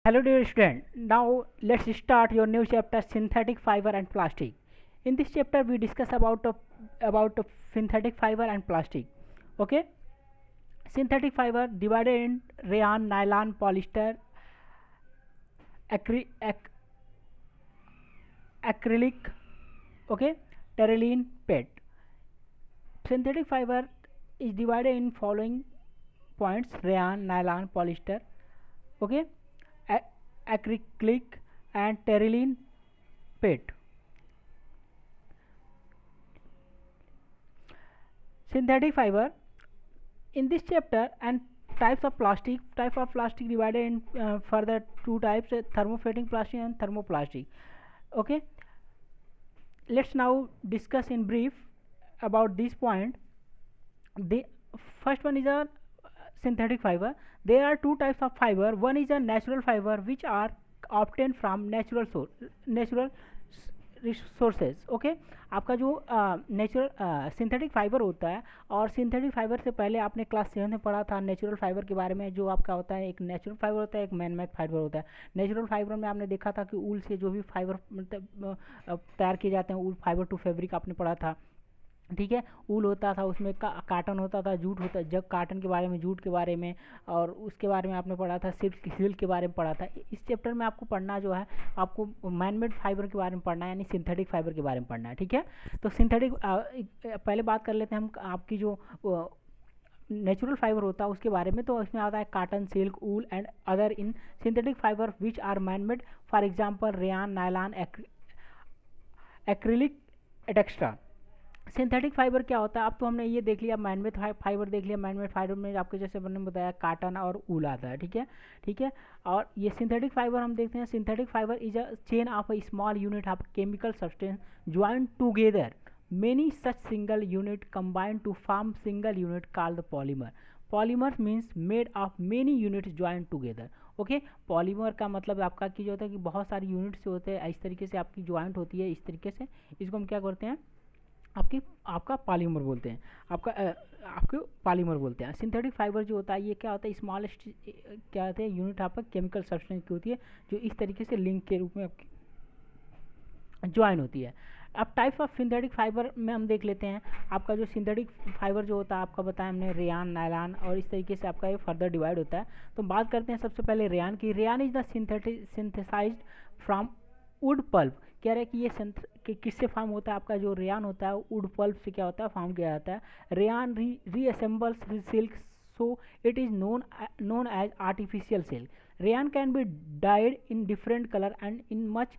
Hello dear student, now let's start your new chapter synthetic fiber and plastic. In this chapter we discuss about synthetic fiber and plastic. Okay, synthetic fiber divided in rayon, nylon, polyester, acry, ac, acrylic, okay, terylene, PET. Synthetic fiber is divided in following points: rayon, nylon, polyester, okay, acrylic and terylene, PET. Synthetic fiber in this chapter and type of plastic divided in further two types: thermofitting plastic and thermoplastic. Okay, let's now discuss in brief about this point. The first one is a synthetic fiber. There are two types of fiber. One is a natural fiber which are obtained from natural resources. Okay, आपका जो natural synthetic fibre होता है, और synthetic fibre से पहले आपने class 7 में पढ़ा था नेचुरल फाइबर के बारे में. जो आपका होता है, एक नेचुरल फाइबर होता है, एक मैन मेड फाइबर होता है. नेचुरल फाइबर में आपने देखा था कि ऊल से जो भी फाइबर मतलब तैयार किए जाते हैं, ऊल फाइबर टू फैब्रिक आपने पढ़ा था. ठीक है, ऊल होता था, उसमें काटन होता था, जूट होता, जब काटन के बारे में, जूट के बारे में, और उसके बारे में आपने पढ़ा था, सिल्क के बारे में पढ़ा था. इस चैप्टर में आपको पढ़ना जो है, आपको मैन मेड फाइबर के बारे में पढ़ना है, यानी सिंथेटिक फाइबर के बारे में पढ़ना है. ठीक है, तो सिंथेटिक पहले बात कर लेते हैं हम आपकी जो नेचुरल फाइबर होता है उसके बारे में. तो इसमें आता है cotton, silk, wool and other in synthetic fibre which are man made. For example rayon, nylon, acrylic etcetera. Synthetic fibre क्या होता है? अब तो हमने ये देख लिया, मैनमेड फाइबर देख लिया. मैनमेड फाइबर में आपके जैसे मैंने बताया काटन और ऊल आता है. ठीक है, ठीक है. और ये सिंथेटिक फाइबर हम देखते हैं. Synthetic fibre is a chain of a small unit of chemical substance joint together. Many such single unit combined to form single unit called the polymer. Polymer means made of many units joint together. Okay, polymer का मतलब आपका की जो होता है कि बहुत सारी यूनिट्स होते हैं, इस तरीके से आपकी ज्वाइंट होती है, इस तरीके से. इसको हम क्या करते हैं, आपका पॉलीमर बोलते हैं. आपको पॉलीमर बोलते हैं. सिंथेटिक फाइबर जो होता है, ये क्या होता है, स्मॉलेस्ट क्या होते हैं, यूनिट आपका केमिकल सब्सटेंस की होती है, जो इस तरीके से लिंक के रूप में आपकी ज्वाइन होती है. अब टाइप्स ऑफ सिंथेटिक फाइबर में हम देख लेते हैं. आपका जो सिंथेटिक फाइबर जो होता है, आपका बताया हमने रेयान, नायलॉन, और इस तरीके से आपका ये फर्दर डिवाइड होता है. तो बात करते हैं सबसे पहले रेयान की. Rayon is the synthesized from wood pulp. कह रहे हैं कि ये किससे फॉर्म होता है? आपका जो रेयान होता है वुड पल्प से क्या होता है, फॉर्म किया जाता है. Rayon reassembles silk, so it is known as artificial silk. Rayon can be dyed in different colour and in much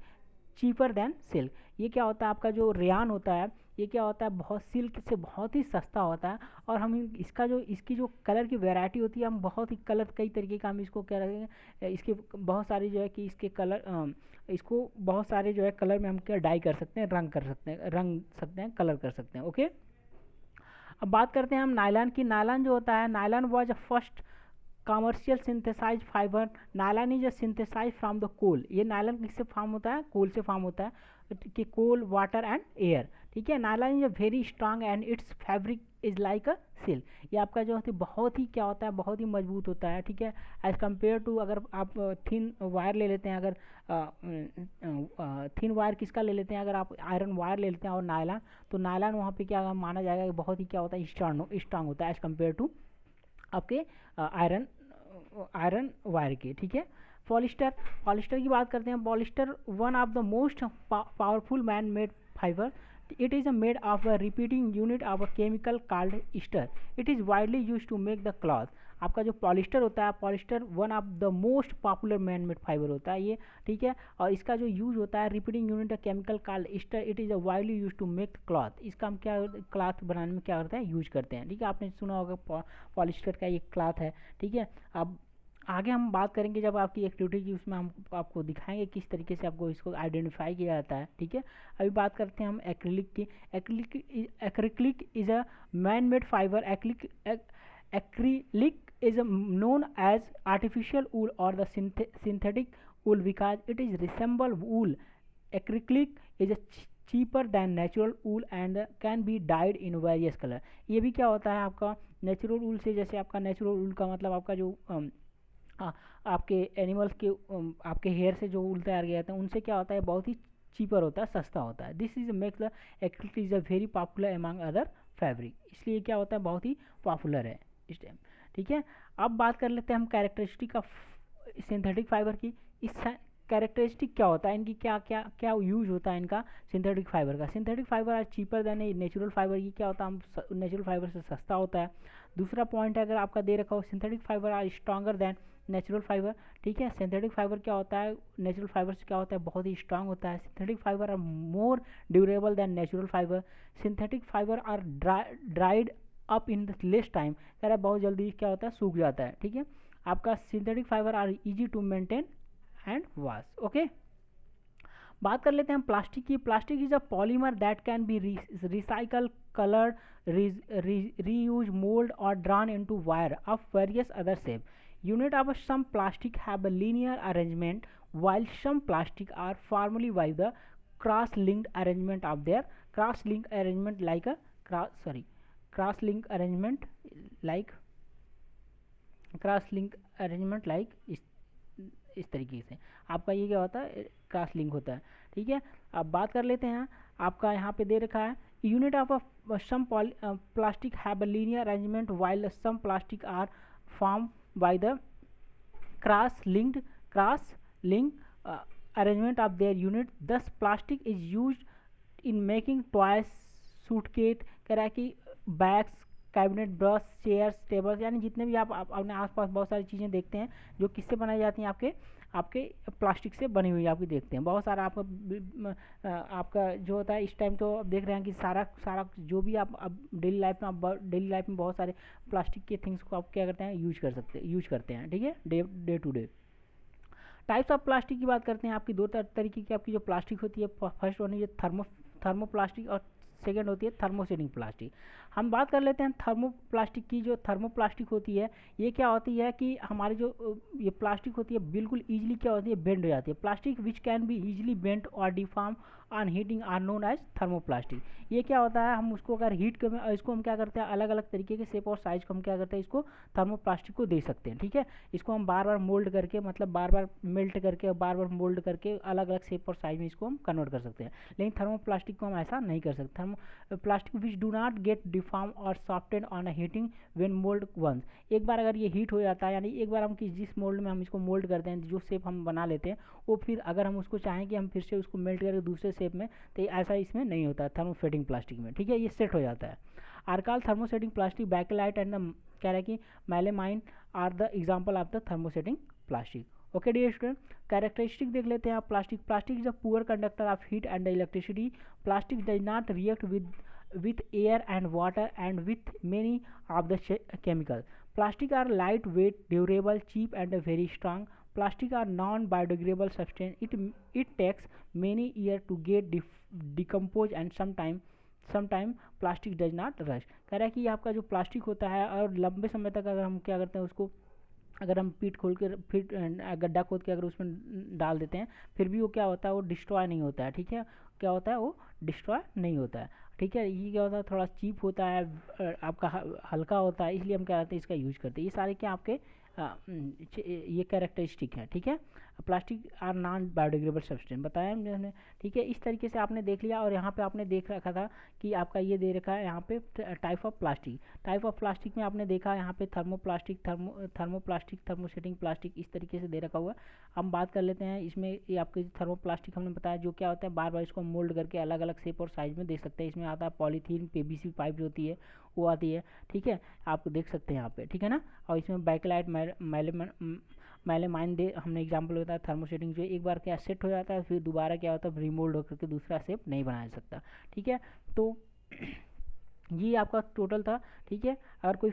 cheaper than silk. ये क्या होता है, आपका जो रेयान होता है, ये क्या होता है, बहुत सिल्क से बहुत ही सस्ता होता है. और हम इसकी जो कलर की वैरायटी होती है, हम बहुत ही कलर, कई तरीके का हम इसको क्या रखेंगे, इसके बहुत सारी जो है कि इसके कलर, इसको बहुत सारे जो है कलर में हम क्या डाई कर सकते हैं, रंग सकते हैं, कलर कर सकते हैं. ओके, अब बात करते हैं हम नायलॉन की. नायलॉन जो होता है, nylon was a first commercial synthesize fibre. Nylon is a synthesize from the coal. ये नायलॉन किससे फॉर्म होता है? कोल से फॉर्म होता है, कि कोल, वाटर एंड एयर. ठीक है, nylon is a very strong and it's fabric is like a silk. ये आपका जो है बहुत ही क्या होता है, बहुत ही मजबूत होता है. ठीक है, एज कम्पेयर टू अगर आप थिन वायर ले लेते हैं, अगर थिन वायर किसका ले लेते हैं, अगर आप आयरन वायर ले लेते हैं और नायलॉन, तो नायलॉन वहाँ पे क्या माना जाएगा कि बहुत ही क्या होता है, स्ट्रांग होता है एज कम्पेयर टू आपके आयरन वायर के. ठीक है, पॉलिस्टर. पॉलिस्टर की बात करते हैं. Polyester one of the most powerful man made fibre. It is made of a repeating unit of a chemical called ester. It is widely use to make the cloth. आपका जो polyester होता है, polyester one of the most popular man made fibre होता है ये. ठीक है, और इसका जो यूज होता है, repeating unit of chemical called ester. It is widely use to make cloth. इसका हम क्या क्लॉथ बनाने में क्या करते हैं, यूज करते हैं. ठीक है, आपने सुना होगा पॉलिस्टर का ये क्लॉथ है. ठीक है, अब आगे हम बात करेंगे जब आपकी एक्टिविटी की, उसमें हम आपको दिखाएंगे किस तरीके से आपको इसको आइडेंटिफाई किया जाता है. ठीक है, अभी बात करते हैं हम एक्रिलिक की. Acrylic is a man made fibre. Acrylic is known as artificial wool or the synthetic wool because it is resemble wool. Acrylic is a cheaper than natural wool and can be dyed in various color. ये भी क्या होता है आपका natural वूल से, जैसे आपका natural वूल का मतलब आपका जो आ, आपके एनिमल्स के आपके हेयर से जो ऊल तैयार किया जाता है उनसे क्या होता है, बहुत ही चीपर होता है, सस्ता होता है। This is make the acrylic is a very popular among other fabric, इसलिए क्या होता है, बहुत ही पॉपुलर है इस टाइम। ठीक है, अब बात कर लेते हैं हम कैरेक्टरिस्टिक ऑफ सिंथेटिक फाइबर की। इस कैरेक्टरिस्टिक क्या होता है इनकी, क्या क्या क्या यूज होता है इनका सिंथेटिक फाइबर का। Synthetic fibre are cheaper than natural fibre, ये क्या होता है, हम नेचुरल फाइबर से सस्ता होता है। दूसरा पॉइंट है, अगर आपका दे रखा हो synthetic fibre are stronger than natural fibre. ठीक है, सिंथेटिक फाइबर क्या होता है, नेचुरल फाइबर से क्या होता है, बहुत ही स्ट्रांग होता है। Synthetic fibre are more durable than natural fibre. Synthetic fibre are dried up in the less time, कह रहा है बहुत जल्दी क्या होता है, सूख जाता है। ठीक है, आपका synthetic fibre are easy to maintain and wash. Okay, बात कर लेते हैं हम प्लास्टिक की। Plastic is a polymer that can be recycle, coloured, reuse, mold or drawn into wire of various other shape. Unit of some plastic have a linear arrangement, while some plastic are formally by the cross-linked arrangement of their cross-linked arrangement like a cross-linked arrangement like इस तरीके से आपका ये क्या होता है, cross link होता है। ठीक है, अब बात कर लेते हैं, आपका यहाँ पे दे रखा है unit of some plastic have a linear arrangement while some plastic are form by the cross link arrangement of their unit. This plastic is use in making toys, suitcase, कह रहा है कि bags, cabinet, brush, chairs, tables, यानी जितने भी आप अपने आसपास बहुत सारी चीज़ें देखते हैं जो किससे बनाई जाती हैं, आपके आपके प्लास्टिक से बनी हुई आपकी देखते हैं बहुत सारा। आपका जो होता है इस टाइम तो आप देख रहे हैं कि सारा सारा जो भी आप अब डेली लाइफ में बहुत सारे प्लास्टिक के थिंग्स को आप क्या करते हैं, यूज करते हैं। ठीक है, day to day. Types of plastic की बात करते हैं, आपकी दो तरीके की आपकी जो प्लास्टिक होती है, फर्स्ट वन है थर्मोप्लास्टिक और सेकेंड होती है थर्मोसेटिंग प्लास्टिक। हम बात कर लेते हैं थर्मोप्लास्टिक की। जो थर्मोप्लास्टिक होती है ये क्या होती है कि हमारी जो ये प्लास्टिक होती है बिल्कुल ईजिली क्या होती है, बेंड हो जाती है। Plastic which can be easily bend और deform on heating are known as thermoplastic. ये क्या होता है, हम उसको अगर हीट कर इसको हम क्या करते हैं, अलग अलग तरीके के शेप और साइज को हम क्या करते हैं, इसको थर्मोप्लास्टिक को दे सकते हैं। ठीक है, इसको हम बार बार मोल्ड करके, मतलब बार बार मेल्ट करके बार बार मोल्ड करके अलग अलग शेप और साइज में इसको हम कन्वर्ट कर सकते हैं। लेकिन थर्मोप्लास्टिक को हम ऐसा नहीं कर सकते। Plastic which do not get deform और soften on a heating when mould once. एक बार अगर ये हीट हो जाता है, यानी एक बार हम जिस मोल्ड में हम इसको मोल्ड करते हैं, जो शेप हम बना लेते हैं, वो फिर अगर हम उसको चाहें कि हम फिर से उसको मेल्ट करके दूसरे शेप में, तो ऐसा इसमें नहीं होता थर्मोसेटिंग प्लास्टिक में। ठीक है, ये सेट हो जाता है। आरकाल thermosetting plastic, bakelite and the कह रहा है कि melamine are the example of the thermosetting plastic. Okay dear student, characteristic देख लेते हैं आप। Plastic is a poor conductor of heat and electricity. Plastic does not react with air and water and with many of the chemicals. Plastic are lightweight, durable, cheap and very strong. Plastic are non-biodegradable substance. It takes many years to get decompose and sometime plastic does not rust. कह रहा है कि आपका जो plastic होता है और लंबे समय तक अगर हम क्या करते हैं उसको, अगर हम पीठ खोल के फिर गड्ढा खोद के अगर उसमें डाल देते हैं, फिर भी वो क्या होता है, वो डिस्ट्रॉय नहीं होता है। ठीक है, क्या होता है, वो डिस्ट्रॉय नहीं होता है। ठीक है, ये क्या होता है, थोड़ा चीप होता है, आपका हल्का होता है, इसलिए हम क्या करते हैं, इसका यूज करते हैं। ये सारे क्या आपके ये कैरेक्टरिस्टिक है। ठीक है, plastic are non biodegradable substance बताया हमने। ठीक है, इस तरीके से आपने देख लिया। और यहाँ पे आपने देख रखा था कि आपका ये दे रखा है यहाँ पे टाइप ऑफ प्लास्टिक में आपने देखा यहाँ पे थर्मोप्लास्टिक, थर्मोसेटिंग प्लास्टिक, इस तरीके से दे रखा हुआ। हम बात कर लेते हैं इसमें, ये आपके थर्मोप्लास्टिक हमने बताया जो क्या होता है, बार बार इसको मोल्ड करके अलग अलग शेप और साइज में दे सकते हैं। इसमें आता है पॉलीथीन, पीवीसी पाइप जो होती है वो आती है। ठीक है, आप देख सकते हैं यहाँ पे। ठीक है ना, और इसमें बैकलाइट, मेलेमाइन दे हमने एग्जाम्पल बताया। थर्मोसेटिंग जो एक बार क्या सेट हो जाता है, फिर दोबारा क्या होता है, रिमोल्ड होकर के दूसरा शेप नहीं बनाया जा सकता। ठीक है, तो ये आपका टोटल था। ठीक है, अगर कोई